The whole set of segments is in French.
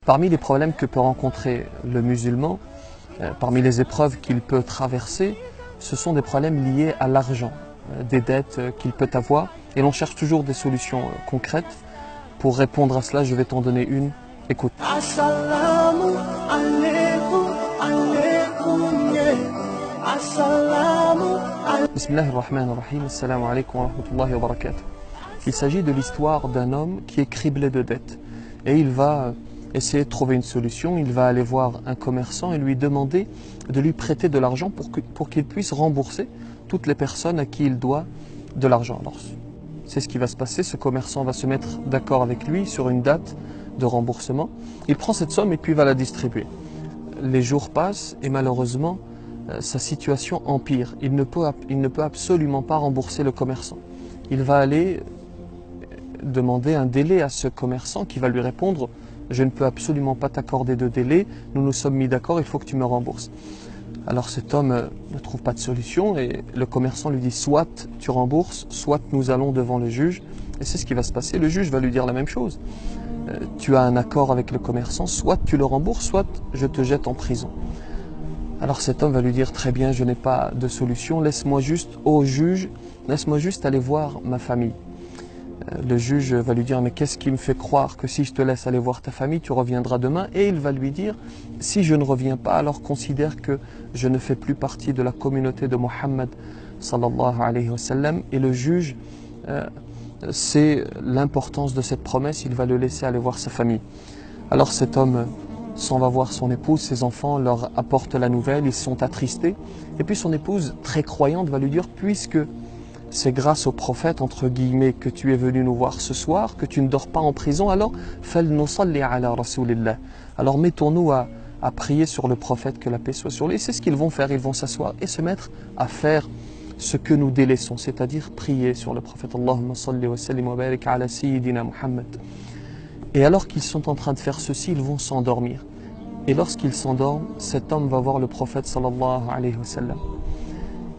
Parmi les problèmes que peut rencontrer le musulman, parmi les épreuves qu'il peut traverser, ce sont des problèmes liés à l'argent, des dettes qu'il peut avoir. Et l'on cherche toujours des solutions concrètes. Pour répondre à cela, je vais t'en donner une. Écoute. Assalamu alaikum, alaikum, yeah. Assalamu alaikum. Bismillahirrahmanirrahim. Assalamu alaikum wa rahmatullahi wa barakatuh. Il s'agit de l'histoire d'un homme qui est criblé de dettes. Et il va essayer de trouver une solution. Il va aller voir un commerçant et lui demander de lui prêter de l'argent pour qu'il puisse rembourser toutes les personnes à qui il doit de l'argent. Alors, c'est ce qui va se passer. Ce commerçant va se mettre d'accord avec lui sur une date de remboursement. Il prend cette somme et puis va la distribuer. Les jours passent et malheureusement, sa situation empire. Il ne peut absolument pas rembourser le commerçant. Il va aller demander un délai à ce commerçant qui va lui répondre « Je ne peux absolument pas t'accorder de délai, nous nous sommes mis d'accord, il faut que tu me rembourses ». Alors cet homme ne trouve pas de solution et le commerçant lui dit « Soit tu rembourses, soit nous allons devant le juge ». Et c'est ce qui va se passer. Le juge va lui dire la même chose. Tu as un accord avec le commerçant, soit tu le rembourses, soit je te jette en prison. Alors cet homme va lui dire « Très bien, je n'ai pas de solution, laisse-moi juste au juge, laisse-moi juste aller voir ma famille ». Le juge va lui dire « Mais qu'est-ce qui me fait croire que si je te laisse aller voir ta famille, tu reviendras demain ?» Et il va lui dire « Si je ne reviens pas, alors considère que je ne fais plus partie de la communauté de Mohammed sallallahu alayhi wa sallam. » Et le juge, c'est l'importance de cette promesse, il va le laisser aller voir sa famille. Alors cet homme s'en va voir son épouse, ses enfants leur apportent la nouvelle, ils sont attristés. Et puis son épouse, très croyante, va lui dire « Puisque c'est grâce au prophète, entre guillemets, que tu es venu nous voir ce soir, que tu ne dors pas en prison, alors فَلْنُصَلِّ عَلَى رَسُولِ اللَّهِ » Alors mettons-nous à prier sur le prophète, que la paix soit sur lui. Et c'est ce qu'ils vont faire, ils vont s'asseoir et se mettre à faire ce que nous délaissons, c'est-à-dire prier sur le prophète. Allahumma salli wa sallim wa barik ala sayyidina Muhammad. Et alors qu'ils sont en train de faire ceci, ils vont s'endormir. Et lorsqu'ils s'endorment, cet homme va voir le prophète sallallahu alayhi wa sallam.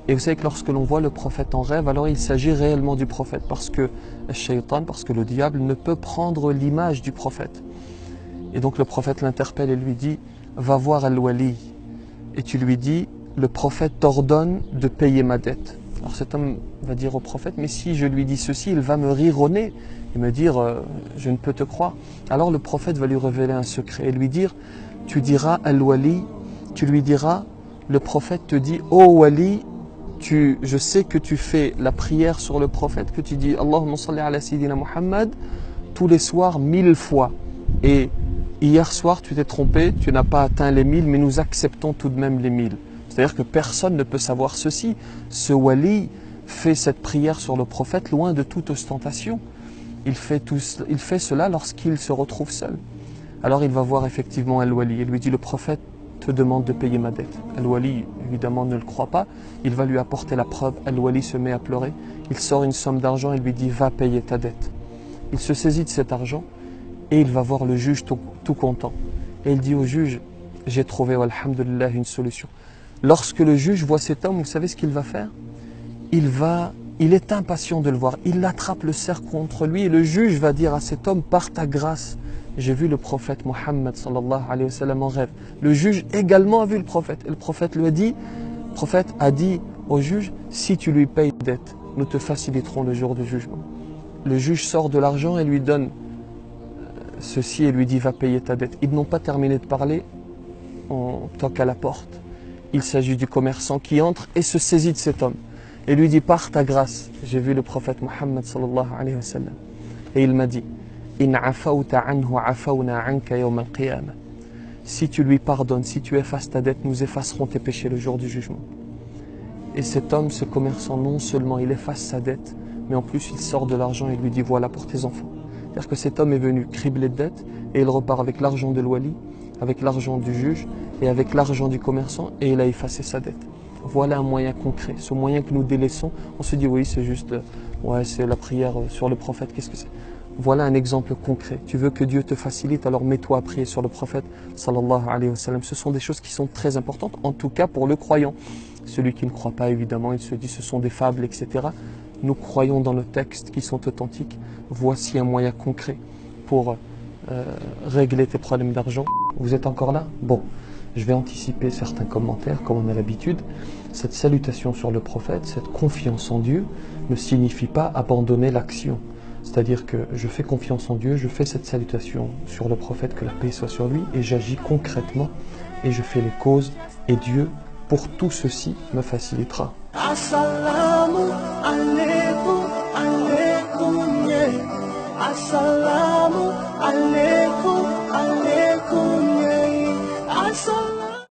Et vous savez que lorsque l'on voit le prophète en rêve, alors il s'agit réellement du prophète, parce que le diable ne peut prendre l'image du prophète. Et donc le prophète l'interpelle et lui dit « Va voir Al-Wali » et tu lui dis « Le prophète t'ordonne de payer ma dette ». Alors cet homme va dire au prophète « Mais si je lui dis ceci, il va me rironner et me dire « Je ne peux te croire ». Alors le prophète va lui révéler un secret et lui dire « Tu diras Al-Wali », tu lui diras « Le prophète te dit « Oh Wali », je sais que tu fais la prière sur le prophète, que tu dis Allahumma salli ala sayyidina Muhammad tous les soirs 1000 fois. Et hier soir, tu t'es trompé, tu n'as pas atteint les 1000, mais nous acceptons tout de même les 1000. C'est-à-dire que personne ne peut savoir ceci. Ce wali fait cette prière sur le prophète loin de toute ostentation. Il fait cela lorsqu'il se retrouve seul. Alors il va voir effectivement Al-Wali et lui dit le prophète te demande de payer ma dette. Al-Wali, évidemment, ne le croit pas. Il va lui apporter la preuve. Al-Wali se met à pleurer. Il sort une somme d'argent et lui dit « Va payer ta dette ». Il se saisit de cet argent et il va voir le juge tout content. Et il dit au juge « J'ai trouvé, alhamdulillah, une solution ». Lorsque le juge voit cet homme, vous savez ce qu'il va faire? Il est impatient de le voir. Il attrape le cerf contre lui et le juge va dire à cet homme « Par ta grâce, j'ai vu le prophète Mohammed sallallahu alayhi wa sallam en rêve. » Le juge également a vu le prophète. Et le prophète a dit au juge, si tu lui payes dette, nous te faciliterons le jour du jugement. Le juge sort de l'argent et lui donne ceci et lui dit, va payer ta dette. Ils n'ont pas terminé de parler, on toque à la porte. Il s'agit du commerçant qui entre et se saisit de cet homme. Et lui dit, par ta grâce, j'ai vu le prophète Mohammed sallallahu alayhi wa sallam. Et il m'a dit, si tu lui pardonnes, si tu effaces ta dette, nous effacerons tes péchés le jour du jugement. Et cet homme, ce commerçant, non seulement il efface sa dette, mais en plus il sort de l'argent et lui dit voilà pour tes enfants. C'est-à-dire que cet homme est venu criblé de dettes et il repart avec l'argent de l'Wali, avec l'argent du juge et avec l'argent du commerçant et il a effacé sa dette. Voilà un moyen concret, ce moyen que nous délaissons. On se dit oui c'est juste, ouais c'est la prière sur le prophète, qu'est-ce que c'est? Voilà un exemple concret. Tu veux que Dieu te facilite, alors mets-toi à prier sur le prophète sallallahu alayhi wa sallam. Ce sont des choses qui sont très importantes, en tout cas pour le croyant. Celui qui ne croit pas, évidemment, il se dit ce sont des fables, etc. Nous croyons dans nos textes qui sont authentiques. Voici un moyen concret pour régler tes problèmes d'argent. Vous êtes encore là? Bon, je vais anticiper certains commentaires comme on a l'habitude. Cette salutation sur le prophète, cette confiance en Dieu ne signifie pas abandonner l'action. C'est-à-dire que je fais confiance en Dieu, je fais cette salutation sur le prophète, que la paix soit sur lui, et j'agis concrètement et je fais les causes, et Dieu, pour tout ceci, me facilitera. Assalamu alaikum.